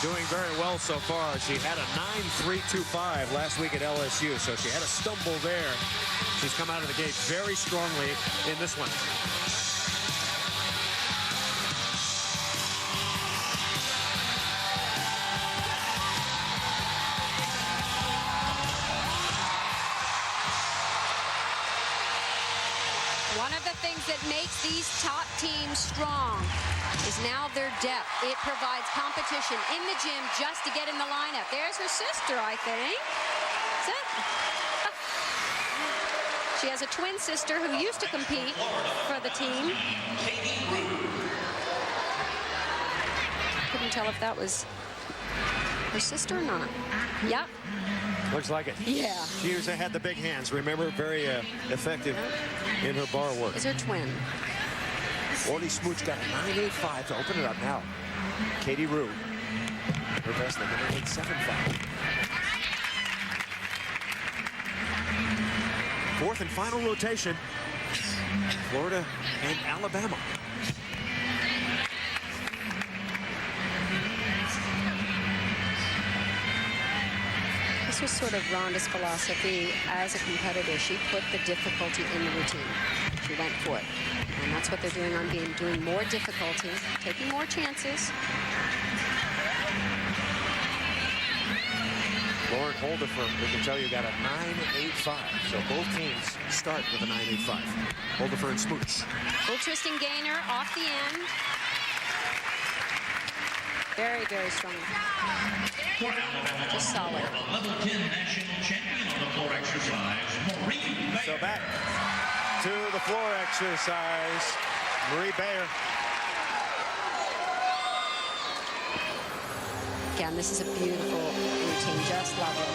S1: Doing very well so far. She had a 9.325 last week at LSU, so she had a stumble there. She's come out of the gate very strongly in this one.
S2: One of the things that makes these top teams strong is now their depth. It provides competition in the gym just to get in the lineup. There's her sister, I think. Is it? She has a twin sister who used to compete for the team. Couldn't tell if that was her sister or not. Yep.
S1: Looks like it.
S2: Yeah.
S1: She usually had the big hands. Remember, very effective in her bar work.
S2: Is her twin.
S6: Orly Smooch got a 9.85 to open it up now. Katie Rue, her best number 9.875. 4th and final rotation, Florida and Alabama.
S2: This was sort of Rhonda's philosophy as a competitor. She put the difficulty in the routine. She went for it. And that's what they're doing on beam, doing more difficulty, taking more chances.
S6: Lauren Holdefer, we can tell you, got a 9.85. So both teams start with a 9.85. Holdefer and Smooch.
S2: Interesting gainer off the end. Very, very strong. Just solid.
S5: Level 10 national champion on the floor exercise, Marie Bayer.
S1: So back to the floor exercise, Marie Bayer.
S2: Again, this is a beautiful routine. Just love it.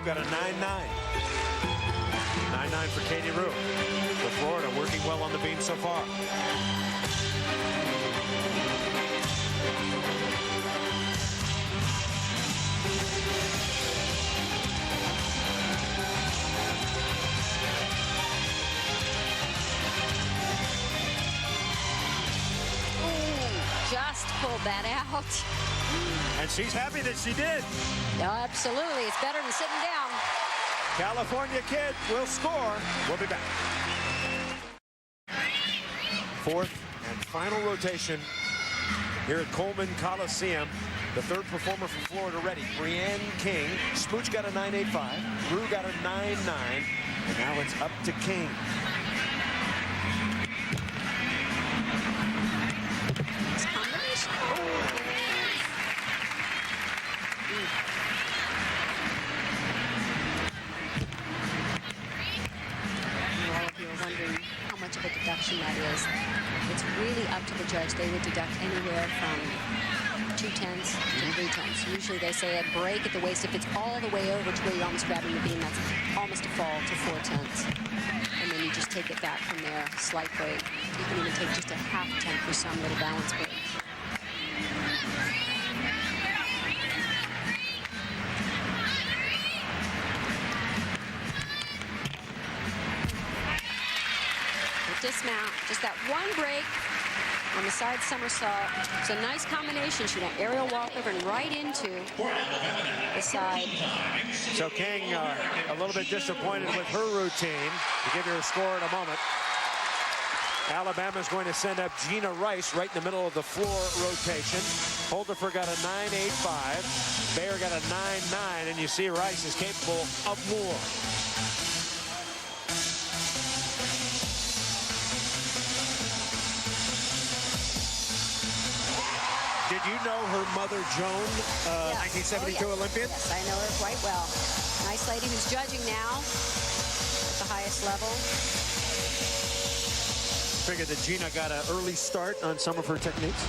S1: Got a 9-9. 9-9 for Katie Rue. For Florida, working well on the beam so far.
S2: Ooh, just pulled that out.
S1: And she's happy that she did.
S2: Absolutely. It's better than sitting down.
S1: California kid will score. We'll be back. Fourth and final rotation here at Coleman Coliseum. The third performer from Florida ready, Brianne King. Smooch got a 9.85. Rue got a 9.9. And now it's up to King.
S2: This combination. All of you are wondering how much of a deduction that is. It's really up to the judge. They would deduct anywhere from 2/10 to 3/10. Usually they say a break at the waist. If it's all the way over to where you're almost grabbing the beam, that's almost a fall to 4/10. And then you just take it back from there, slight break. You can even take just a half tenth for some little balance break. Dismount, just that one break on the side somersault. It's a nice combination. She went aerial walk over and right into the side.
S1: So King a little bit disappointed with her routine. To give you a score in a moment. Alabama's going to send up Gina Rice right in the middle of the floor rotation. Holderfer got a 9.85. Bayer got a 9.9, and you see Rice is capable of more. Did you know her mother, Joan, 1972 Olympian?
S2: Yes, I know her quite well. Nice lady who's judging now at the highest level.
S1: Figured that Gina got an early start on some of her techniques.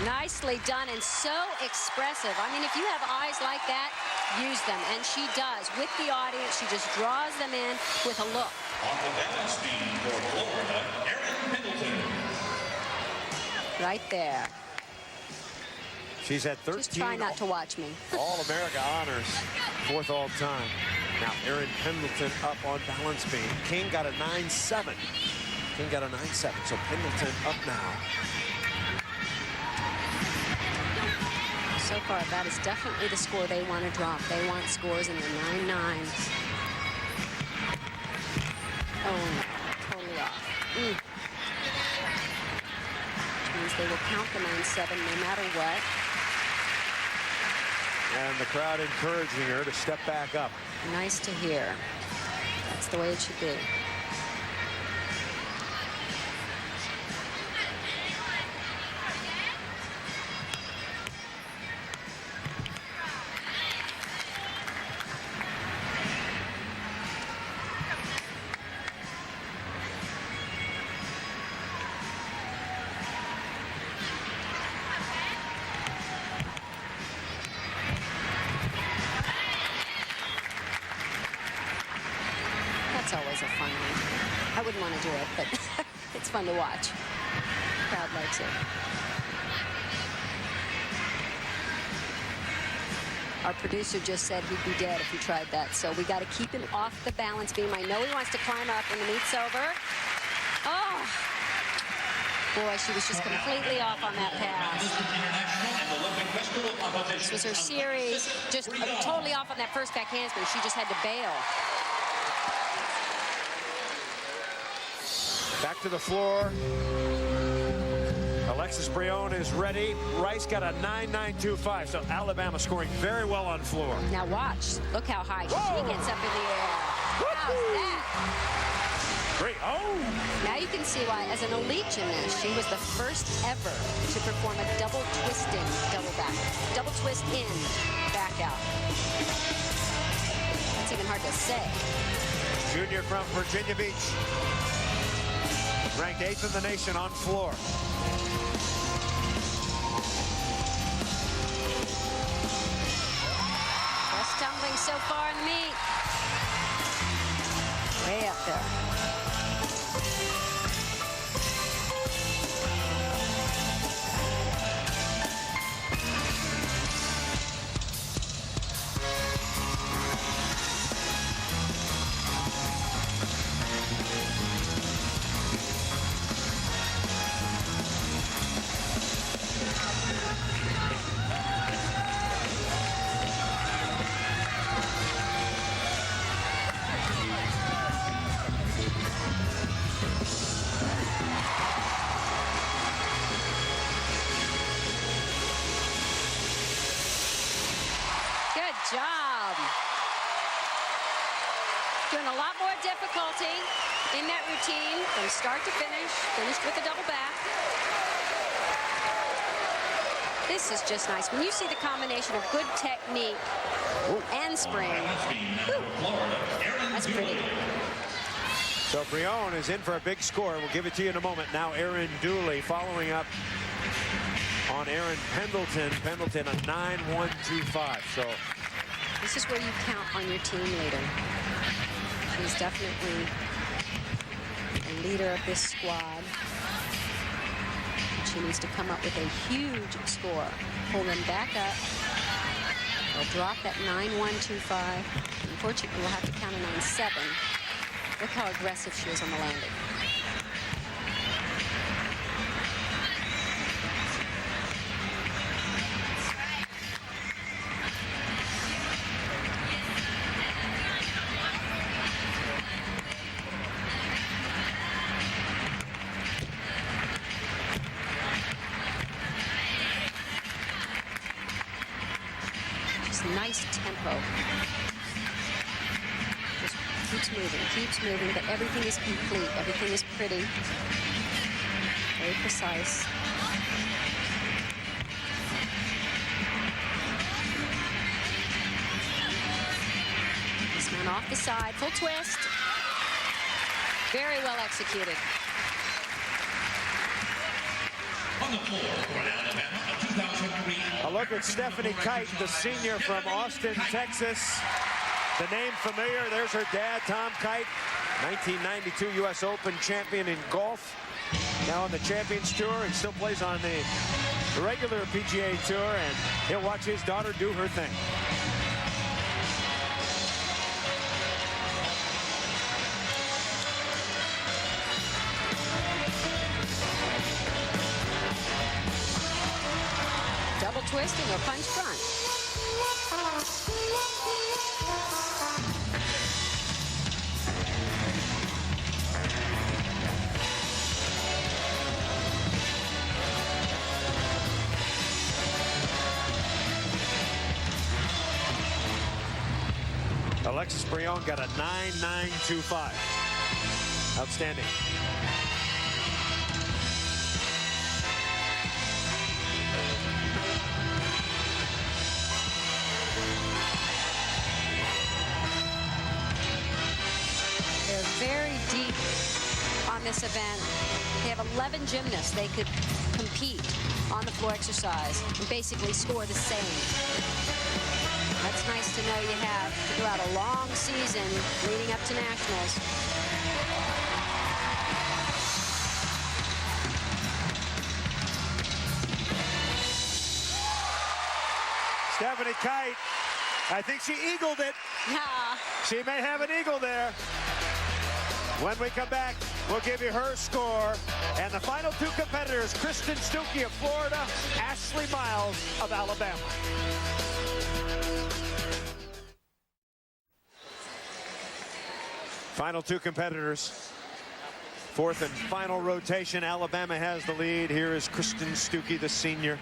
S2: Nicely done and so expressive. I mean, if you have eyes like that, use them. And she does. With the audience, she just draws them in with a look.
S5: On the balance beam for Florida, Erin Pendleton.
S2: Right there.
S1: She's had 13
S2: Just try not to watch me.
S1: All-America honors, fourth all-time. Now Erin Pendleton up on balance beam. King got a 9.7. King got a 9.7, so Pendleton up now.
S2: So far, that is definitely the score they want to drop. They want scores in the 9.9s. Oh, no, totally off. Which means they will count the 9.7 no matter what.
S6: And the crowd encouraging her to step back up.
S2: Nice to hear. That's the way it should be. That's always a fun one. I wouldn't want to do it, but it's fun to watch. Crowd likes it. Our producer just said he'd be dead if he tried that, so we got to keep him off the balance beam. I know he wants to climb up when the meet's over. Oh, boy, she was just completely off on that pass. This was her series, just totally off on that first back handspring. She just had to bail.
S6: Back to the floor. Alexis Brion is ready. Rice got a 9.925, so Alabama scoring very well on floor.
S2: Now watch. Look how high she gets up in the air. How's that?
S6: Great. Oh!
S2: Now you can see why, as an elite gymnast, she was the first ever to perform a double twisting double back. Double twist in, back out. That's even hard to say.
S6: Junior from Virginia Beach. Ranked 8th in the nation on floor.
S2: Best tumbling so far in the meet. Way up there. Job. Doing a lot more difficulty in that routine from start to finish. Finished with a double back. This is just nice. When you see the combination of good technique and spring, that's pretty.
S6: So Brion is in for a big score. We'll give it to you in a moment. Now Erin Dooley following up on Erin Pendleton. Pendleton a 9.125. So
S2: this is where you count on your team leader. She's definitely a leader of this squad. She needs to come up with a huge score. Pull them back up. They'll drop that 9.125. Unfortunately, we'll have to count a 9.7. Look how aggressive she is on the landing. Nice tempo. Just keeps moving, but everything is complete. Everything is pretty. Very precise. This one off the side, full twist. Very well executed.
S5: On the floor for Alabama, a 2003.
S6: A look at Stephanie Kite, the senior from Austin, Texas. The name familiar. There's her dad, Tom Kite, 1992 U.S. Open champion in golf. Now on the Champions Tour and still plays on the regular PGA Tour. And he'll watch his daughter do her thing.
S2: Double twisting or punch front.
S1: Alexis Brion got a 9.925. Outstanding.
S2: They're very deep on this event. They have 11 gymnasts. They could compete on the floor exercise and basically score the same. That's nice to know you have throughout a long season leading up to nationals.
S1: Stephanie Kite, I think she eagled it.
S2: Yeah.
S1: She may have an eagle there. When we come back, we'll give you her score. And the final two competitors, Kristen Stuckey of Florida, Ashley Miles of Alabama. Final two competitors. Fourth and final rotation. Alabama has the lead. Here is Kristen Stuckey, the senior.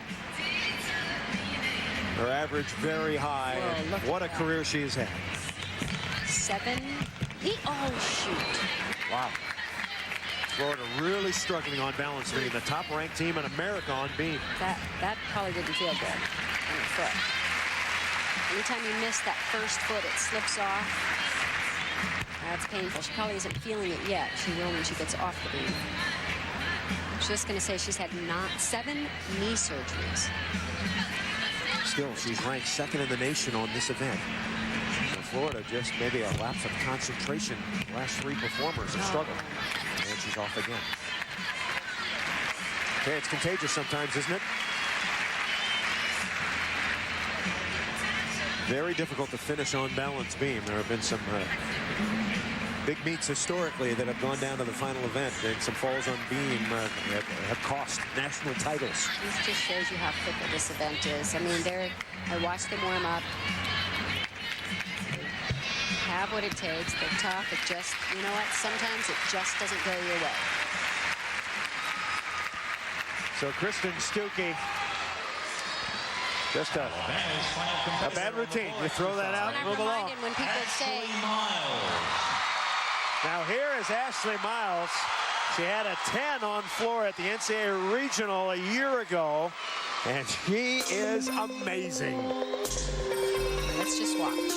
S1: Her average very high.
S2: Whoa,
S1: what a career she has had.
S2: 7. Oh, shoot.
S1: Wow. Florida really struggling on balance beam. The top-ranked team in America on beam.
S2: That probably didn't feel good on the foot. Anytime you miss that first foot, it slips off. That's painful. She probably isn't feeling it yet. She will when she gets off the beam. I'm just going to say she's had 7 knee surgeries.
S6: Still, she's ranked second in the nation on this event. Florida just maybe a lapse of concentration. Last 3 performers have struggled. And she's off again. Okay, it's contagious sometimes, isn't it? Very difficult to finish on balance beam. There have been some big meets historically that have gone down to the final event, and some falls on beam have cost national titles.
S2: This just shows you how fickle this event is. I mean, I watched them warm up. Have what it takes. They're tough. It just, you know what? Sometimes it just doesn't go your way.
S1: So Kristen Stuckey, just a bad routine. You throw that out and move along.
S2: When people say,
S1: now here is Ashley Miles. She had a 10 on floor at the NCAA Regional a year ago, and she is amazing.
S2: Let's just watch.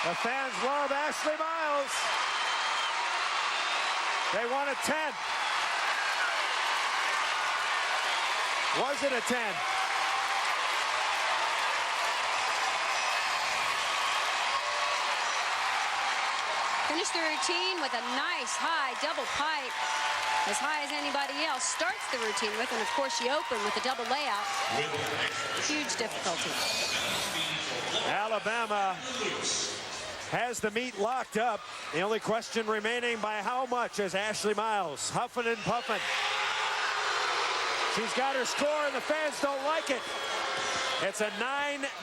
S1: The fans love Ashley Miles. They want a 10. Was it a 10?
S2: Finished the routine with a nice high double pipe, as high as anybody else starts the routine with, and of course she opened with a double layout. Huge difficulty.
S1: Alabama has the meet locked up. The only question remaining, by how much, is Ashley Miles huffing and puffing. She's got her score and the fans don't like it.
S6: It's a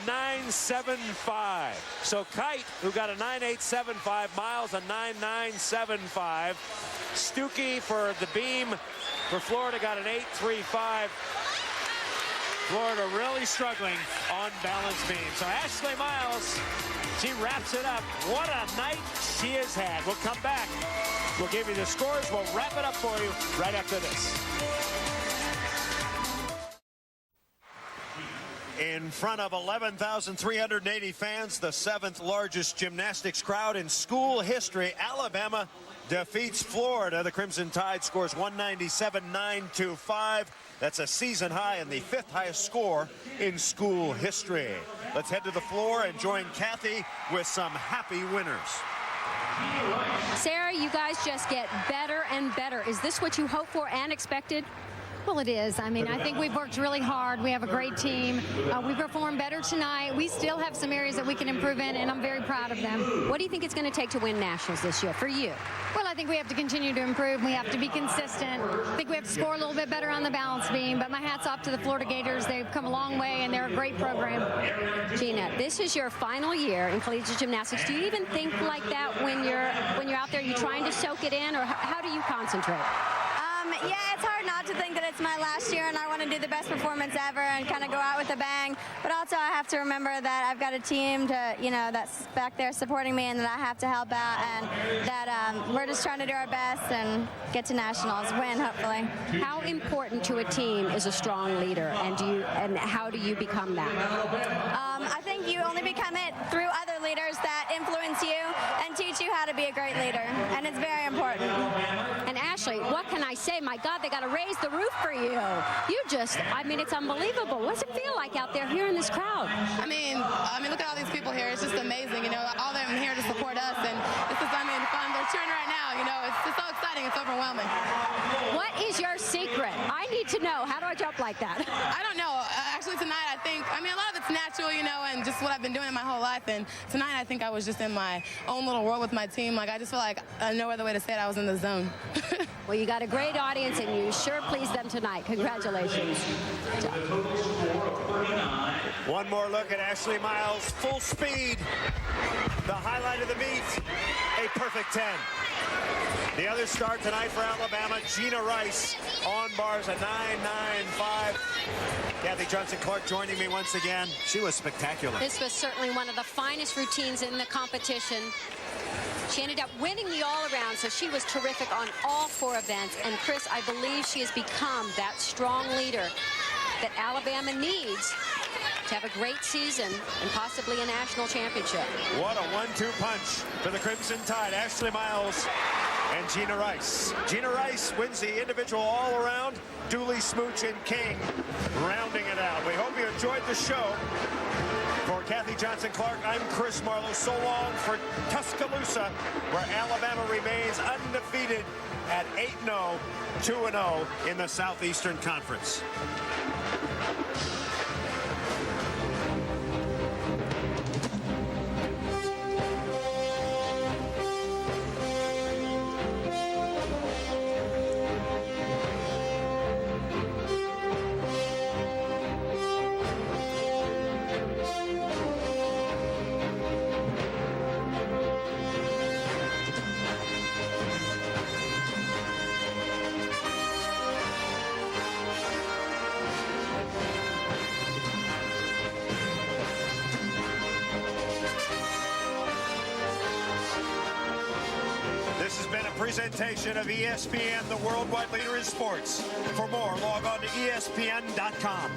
S6: 9.975. So Kite, who got a 9.875, Miles a 9.975. Stuckey for the beam for Florida got an 8.35. Florida really struggling on balance beam. So Ashley Miles, she wraps it up. What a night she has had. We'll come back. We'll give you the scores. We'll wrap it up for you right after this.
S1: In front of 11,380 fans, the 7th largest gymnastics crowd in school history, Alabama defeats Florida. The Crimson Tide scores 197.925. That's a season high and the 5th highest score in school history. Let's head to the floor and join Kathy with some happy winners.
S2: Sarah, you guys just get better and better. Is this what you hoped for and expected?
S4: Well, it is. I mean, I think we've worked really hard. We have a great team. We performed better tonight. We still have some areas that we can improve in, and I'm very proud of them.
S2: What do you think it's going to take to win nationals this year for you?
S4: Well, I think we have to continue to improve. We have to be consistent. I think we have to score a little bit better on the balance beam, but my hat's off to the Florida Gators. They've come a long way, and they're a great program.
S2: Gina, this is your final year in collegiate gymnastics. Do you even think like that when you're out there? Are you trying to soak it in, or how do you concentrate?
S8: Yeah, it's hard not to think that it's my last year and I want to do the best performance ever and kind of go out with a bang. But also I have to remember that I've got a team to, that's back there supporting me and that I have to help out and that we're just trying to do our best and get to nationals, win hopefully.
S2: How important to a team is a strong leader, and how do you become that?
S8: I think you only become it through other leaders that influence you and teach you how to be a great leader, and it's very important.
S2: And Ashley, what can I say? My God, they got to raise the roof for you. It's unbelievable. What does it feel like out there here in this crowd?
S3: I mean, look at all these people here. It's just amazing, all of them here to support us, and this is, fun. They're cheering right now, it's so exciting. It's overwhelming.
S2: What is your secret? I need to know. How do I jump like that?
S3: I don't know. Actually, tonight, I think, a lot of it's natural, and just what I've been doing my whole life, and tonight I think I was just in my own little world with my team. I just feel like, no other way to say it, I was in the zone.
S2: Well, you got a great audience, and you sure pleased them tonight. Congratulations.
S1: One more look at Ashley Miles, full speed. The highlight of the meet, a perfect 10. The other start tonight for Alabama, Gina Rice on bars, a 9.95. Kathy Johnson-Clark joining me once again. She was spectacular.
S2: This was certainly one of the finest routines in the competition. She ended up winning the all-around, so she was terrific on all 4 events. And Chris, I believe she has become that strong leader that Alabama needs to have a great season and possibly a national championship.
S1: What a 1-2 punch for the Crimson Tide. Ashley Miles and Gina Rice. Gina Rice wins the individual all-around. Dooley, Smooch, and King rounding it out. We hope you enjoyed the show. For Kathy Johnson-Clark, I'm Chris Marlowe. So long for Tuscaloosa, where Alabama remains undefeated at 8-0, 2-0 in the Southeastern Conference. Presentation of ESPN, the worldwide leader in sports. For more, log on to ESPN.com.